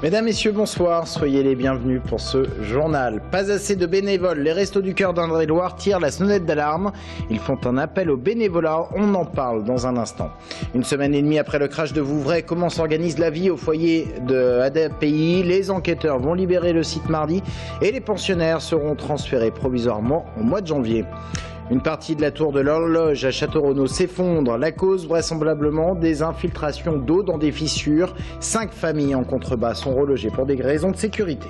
Mesdames, Messieurs, bonsoir, soyez les bienvenus pour ce journal. Pas assez de bénévoles, les Restos du Cœur d'Indre-et-Loire tirent la sonnette d'alarme. Ils font un appel au bénévolat, on en parle dans un instant. Une semaine et demie après le crash de Vouvray, comment s'organise la vie au foyer de ADAPI? Les enquêteurs vont libérer le site mardi et les pensionnaires seront transférés provisoirement au mois de janvier. Une partie de la tour de l'horloge à Château-Renaud s'effondre. La cause, vraisemblablement, des infiltrations d'eau dans des fissures. 5 familles en contrebas sont relogées pour des raisons de sécurité.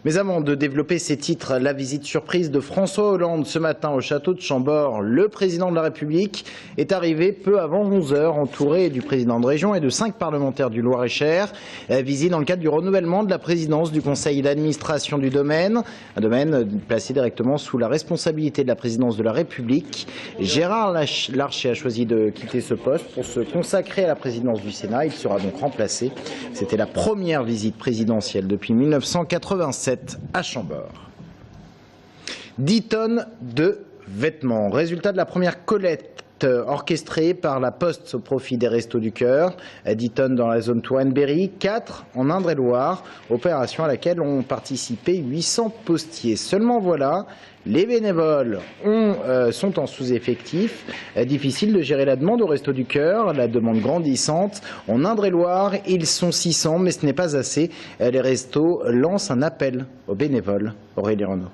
Mais avant de développer ces titres, la visite surprise de François Hollande ce matin au château de Chambord. Le président de la République est arrivé peu avant 11 h, entouré du président de région et de 5 parlementaires du Loir-et-Cher. Visite dans le cadre du renouvellement de la présidence du conseil d'administration du domaine, un domaine placé directement sous la responsabilité de la présidence de la République. Gérard Larcher a choisi de quitter ce poste pour se consacrer à la présidence du Sénat. Il sera donc remplacé. C'était la première visite présidentielle depuis 1987. À Chambord. 10 tonnes de vêtements. Résultat de la première collecte orchestrée par la Poste au profit des Restos du Cœur. 10 tonnes dans la zone Touraine-Berry, 4 en Indre-et-Loire. Opération à laquelle ont participé 800 postiers. Seulement voilà, les bénévoles sont en sous-effectif. Difficile de gérer la demande au Restos du Cœur, la demande grandissante. En Indre-et-Loire, ils sont 600, mais ce n'est pas assez. Les restos lancent un appel aux bénévoles. Aurélie Renaud.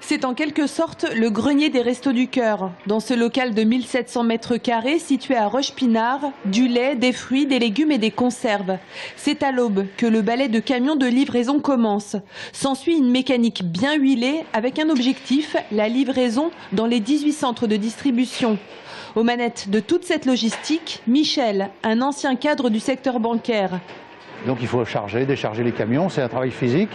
C'est en quelque sorte le grenier des Restos du Cœur. Dans ce local de 1700 mètres carrés situé à Roche-Pinard, du lait, des fruits, des légumes et des conserves. C'est à l'aube que le balai de camions de livraison commence. S'ensuit une mécanique bien huilée avec un objectif, la livraison dans les 18 centres de distribution. Aux manettes de toute cette logistique, Michel, un ancien cadre du secteur bancaire. Donc il faut charger, décharger les camions, c'est un travail physique.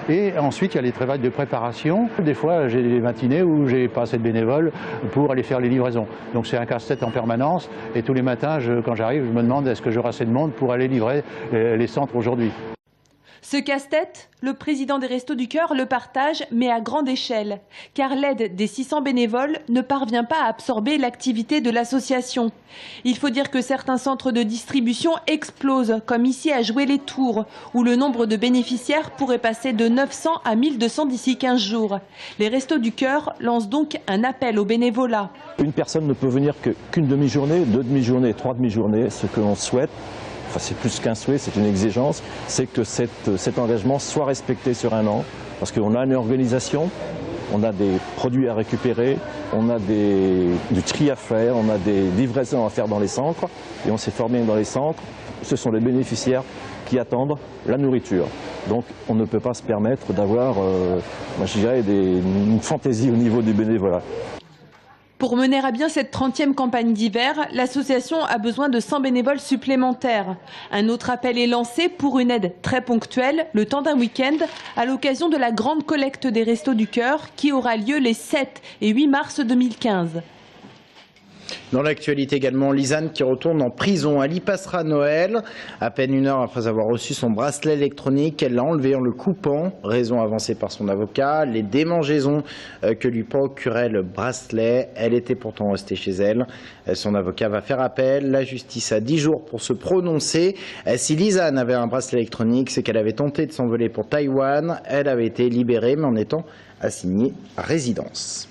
Et ensuite il y a les travaux de préparation. Des fois j'ai des matinées où j'ai pas assez de bénévoles pour aller faire les livraisons. Donc c'est un casse-tête en permanence. Et tous les matins, quand j'arrive, je me demande est-ce que j'aurai assez de monde pour aller livrer les centres aujourd'hui. Ce casse-tête, le président des Restos du Cœur le partage, mais à grande échelle. Car l'aide des 600 bénévoles ne parvient pas à absorber l'activité de l'association. Il faut dire que certains centres de distribution explosent, comme ici à Joué-les-Tours, où le nombre de bénéficiaires pourrait passer de 900 à 1200 d'ici 15 jours. Les Restos du Cœur lancent donc un appel au bénévolat. Une personne ne peut venir qu'une demi-journée, 2 demi-journées, 3 demi-journées, ce que l'on souhaite. Enfin, c'est plus qu'un souhait, c'est une exigence, c'est que cet engagement soit respecté sur un an, parce qu'on a une organisation, on a des produits à récupérer, on a du tri à faire, on a des livraisons à faire dans les centres, et on s'est formé dans les centres. Ce sont les bénéficiaires qui attendent la nourriture. Donc on ne peut pas se permettre d'avoir, moi je dirais, une fantaisie au niveau du bénévolat. Pour mener à bien cette 30e campagne d'hiver, l'association a besoin de 100 bénévoles supplémentaires. Un autre appel est lancé pour une aide très ponctuelle, le temps d'un week-end, à l'occasion de la grande collecte des Restos du Cœur qui aura lieu les 7 et 8 mars 2015. Dans l'actualité également, Lisanne qui retourne en prison. Elle y passera Noël. À peine 1 heure après avoir reçu son bracelet électronique, elle l'a enlevé en le coupant. Raison avancée par son avocat. Les démangeaisons que lui procurait le bracelet. Elle était pourtant restée chez elle. Son avocat va faire appel. La justice a 10 jours pour se prononcer. Si Lisanne avait un bracelet électronique, c'est qu'elle avait tenté de s'envoler pour Taïwan. Elle avait été libérée, mais en étant assignée à résidence.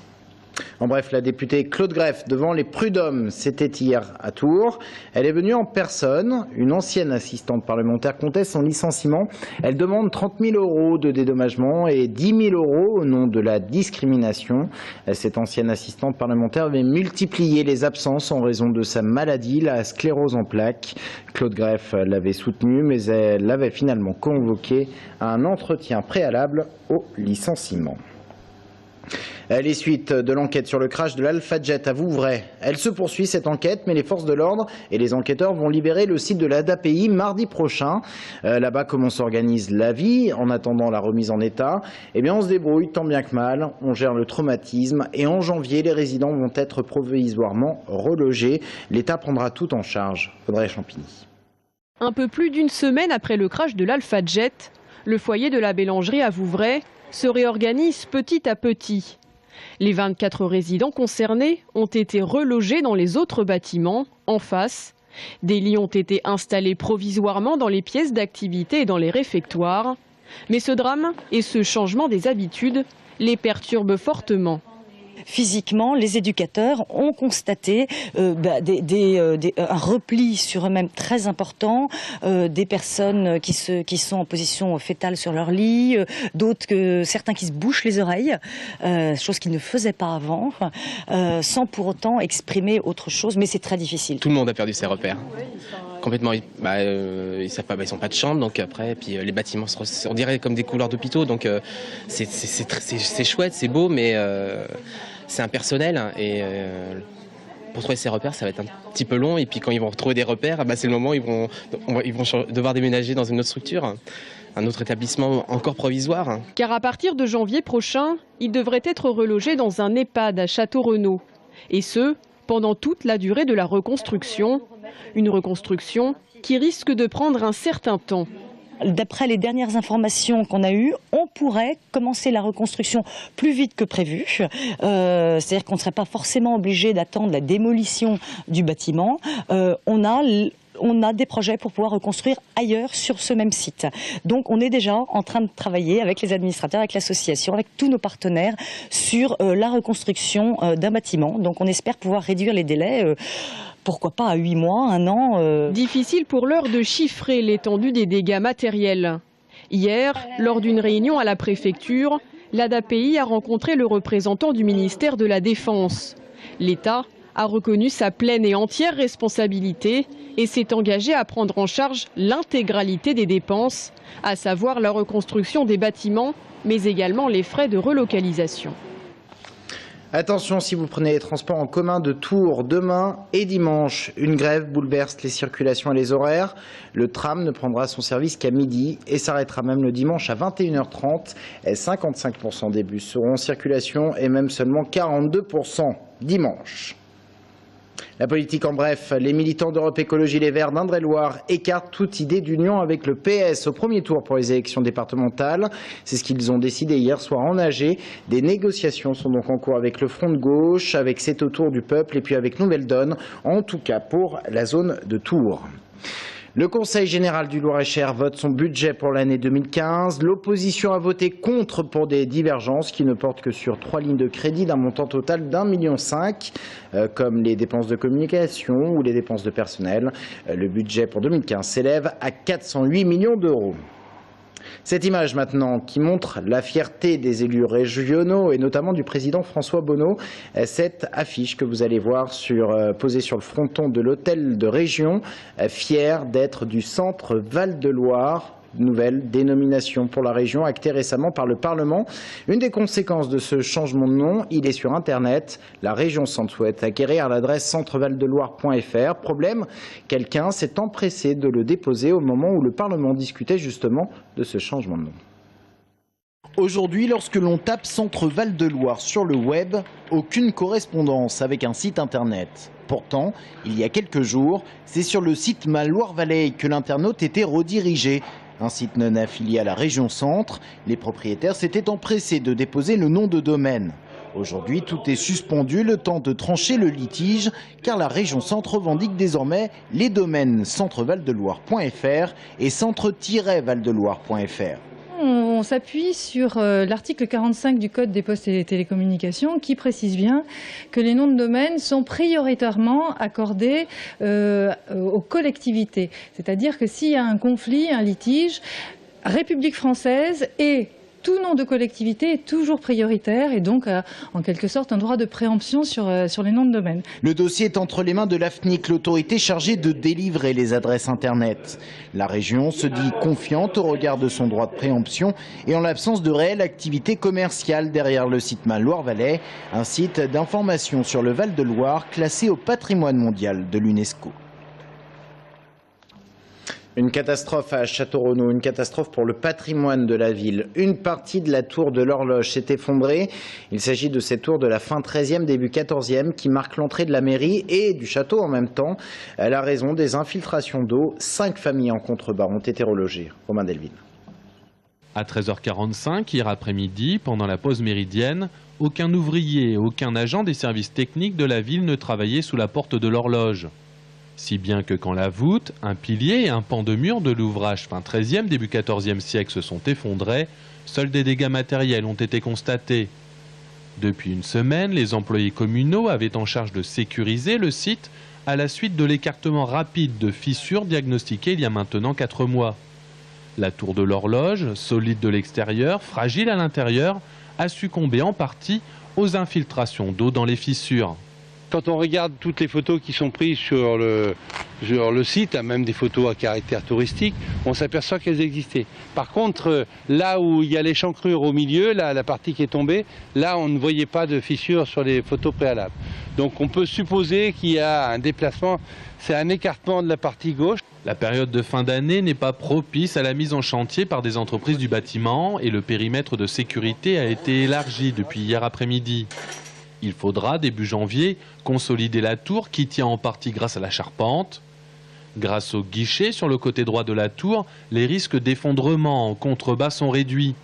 En bref, la députée Claude Greff devant les prud'hommes, c'était hier à Tours. Elle est venue en personne. Une ancienne assistante parlementaire conteste son licenciement. Elle demande 30 000 € de dédommagement et 10 000 € au nom de la discrimination. Cette ancienne assistante parlementaire avait multiplié les absences en raison de sa maladie, la sclérose en plaques. Claude Greff l'avait soutenue, mais elle l'avait finalement convoqué à un entretien préalable au licenciement. Les suites de l'enquête sur le crash de l'Alpha Jet à Vouvray. Elle se poursuit cette enquête, mais les forces de l'ordre et les enquêteurs vont libérer le site de l'ADAPI mardi prochain. Là-bas, comment s'organise la vie en attendant la remise en état? Eh bien, on se débrouille tant bien que mal, on gère le traumatisme et en janvier, les résidents vont être provisoirement relogés. L'État prendra tout en charge. Audrey Champigny. Un peu plus d'une semaine après le crash de l'Alpha Jet, le foyer de la Bélangerie à Vouvray se réorganise petit à petit. Les 24 résidents concernés ont été relogés dans les autres bâtiments, en face, Des lits ont été installés provisoirement dans les pièces d'activité et dans les réfectoires. Mais ce drame et ce changement des habitudes les perturbent fortement. Physiquement, les éducateurs ont constaté un repli sur eux-mêmes très important, des personnes qui sont en position fétale sur leur lit, certains qui se bouchent les oreilles, chose qu'ils ne faisaient pas avant, sans pour autant exprimer autre chose, mais c'est très difficile. Tout le monde a perdu ses repères. Complètement, ils savent pas, ils sont pas de chambre, donc après, puis les bâtiments on dirait comme des couloirs d'hôpitaux, donc c'est chouette, c'est beau, mais c'est impersonnel et pour trouver ces repères, ça va être un petit peu long. Et puis quand ils vont retrouver des repères, c'est le moment où ils vont devoir déménager dans une autre structure, un autre établissement encore provisoire. Car à partir de janvier prochain, ils devraient être relogés dans un EHPAD à Château-Renaud. Et ce, pendant toute la durée de la reconstruction. Une reconstruction qui risque de prendre un certain temps. D'après les dernières informations qu'on a eues, on pourrait commencer la reconstruction plus vite que prévu. C'est-à-dire qu'on ne serait pas forcément obligé d'attendre la démolition du bâtiment. On a des projets pour pouvoir reconstruire ailleurs sur ce même site. Donc on est déjà en train de travailler avec les administrateurs, avec l'association, avec tous nos partenaires sur la reconstruction d'un bâtiment. Donc on espère pouvoir réduire les délais. Pourquoi pas à 8 mois, 1 an. Difficile pour l'heure de chiffrer l'étendue des dégâts matériels. Hier, lors d'une réunion à la préfecture, l'ADAPI a rencontré le représentant du ministère de la Défense. L'État a reconnu sa pleine et entière responsabilité et s'est engagé à prendre en charge l'intégralité des dépenses, à savoir la reconstruction des bâtiments, mais également les frais de relocalisation. Attention si vous prenez les transports en commun de Tours demain et dimanche. Une grève bouleverse les circulations et les horaires. Le tram ne prendra son service qu'à midi et s'arrêtera même le dimanche à 21h30. Et 55% des bus seront en circulation et même seulement 42% dimanche. La politique en bref, les militants d'Europe Écologie Les Verts d'Indre-et-Loire écartent toute idée d'union avec le PS au premier tour pour les élections départementales. C'est ce qu'ils ont décidé hier soir en AG. Des négociations sont donc en cours avec le Front de gauche, avec C'est au tour du peuple et puis avec Nouvelle Donne, en tout cas pour la zone de Tours. Le Conseil général du Loir-et-Cher vote son budget pour l'année 2015. L'opposition a voté contre pour des divergences qui ne portent que sur 3 lignes de crédit d'un montant total d'1,5 million, comme les dépenses de communication ou les dépenses de personnel. Le budget pour 2015 s'élève à 408 millions d'euros. Cette image maintenant qui montre la fierté des élus régionaux et notamment du président François Bonneau. Cette affiche que vous allez voir posée sur le fronton de l'hôtel de région, fier d'être du centre Val-de-Loire. Nouvelle dénomination pour la région actée récemment par le Parlement. Une des conséquences de ce changement de nom, il est sur Internet. La région Centre souhaite acquérir l'adresse centrevaldeloire.fr. Problème, quelqu'un s'est empressé de le déposer au moment où le Parlement discutait justement de ce changement de nom. Aujourd'hui, lorsque l'on tape Centre Val-de-Loire sur le web, aucune correspondance avec un site Internet. Pourtant, il y a quelques jours, c'est sur le site Ma Loire-Vallée que l'internaute était redirigé. Un site non affilié à la région Centre, les propriétaires s'étaient empressés de déposer le nom de domaine. Aujourd'hui, tout est suspendu le temps de trancher le litige, car la région Centre revendique désormais les domaines centrevaldeloire.fr et centre-valdeloire.fr. On s'appuie sur l'article 45 du Code des postes et des télécommunications qui précise bien que les noms de domaine sont prioritairement accordés aux collectivités. C'est-à-dire que s'il y a un conflit, un litige, République française et tout nom de collectivité est toujours prioritaire et donc en quelque sorte un droit de préemption sur les noms de domaine. Le dossier est entre les mains de l'AFNIC, l'autorité chargée de délivrer les adresses Internet. La région se dit confiante au regard de son droit de préemption et en l'absence de réelle activité commerciale derrière le site Ma Loire-Vallée, un site d'information sur le Val-de-Loire classé au patrimoine mondial de l'UNESCO. Une catastrophe à Château-Renaud, une catastrophe pour le patrimoine de la ville. Une partie de la tour de l'horloge s'est effondrée. Il s'agit de cette tour de la fin 13e, début 14e, qui marque l'entrée de la mairie et du château en même temps. Elle a raison des infiltrations d'eau. 5 familles en contrebas ont été relogées. Romain Delville. À 13h45, hier après-midi, pendant la pause méridienne, aucun ouvrier et aucun agent des services techniques de la ville ne travaillait sous la porte de l'horloge. Si bien que quand la voûte, un pilier et un pan de mur de l'ouvrage fin XIIIe, début XIVe siècle se sont effondrés, seuls des dégâts matériels ont été constatés. Depuis une semaine, les employés communaux avaient en charge de sécuriser le site à la suite de l'écartement rapide de fissures diagnostiquées il y a maintenant 4 mois. La tour de l'horloge, solide de l'extérieur, fragile à l'intérieur, a succombé en partie aux infiltrations d'eau dans les fissures. Quand on regarde toutes les photos qui sont prises sur le site, même des photos à caractère touristique, on s'aperçoit qu'elles existaient. Par contre, là où il y a l'échancrure au milieu, la partie qui est tombée, là on ne voyait pas de fissures sur les photos préalables. Donc on peut supposer qu'il y a un déplacement, c'est un écartement de la partie gauche. La période de fin d'année n'est pas propice à la mise en chantier par des entreprises du bâtiment et le périmètre de sécurité a été élargi depuis hier après-midi. Il faudra, début janvier, consolider la tour qui tient en partie grâce à la charpente. Grâce au guichet sur le côté droit de la tour, les risques d'effondrement en contrebas sont réduits.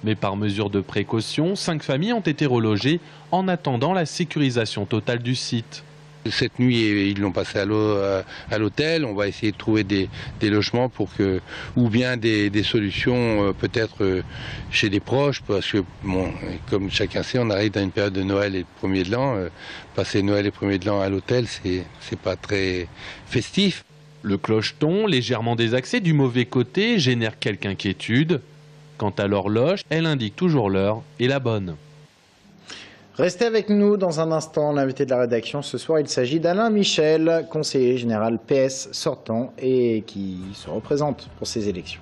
Mais par mesure de précaution, 5 familles ont été relogées en attendant la sécurisation totale du site. Cette nuit, ils l'ont passé à l'hôtel. On va essayer de trouver des logements pour que, ou bien des solutions peut-être chez des proches, parce que, bon, comme chacun sait, on arrive dans une période de Noël et de premier de l'an. Passer Noël et premier de l'an à l'hôtel, c'est pas très festif. Le clocheton, légèrement désaxé du mauvais côté, génère quelque inquiétude. Quant à l'horloge, elle indique toujours l'heure et la bonne. Restez avec nous dans un instant. L'invité de la rédaction ce soir, il s'agit d'Alain Michel, conseiller général PS sortant et qui se représente pour ces élections.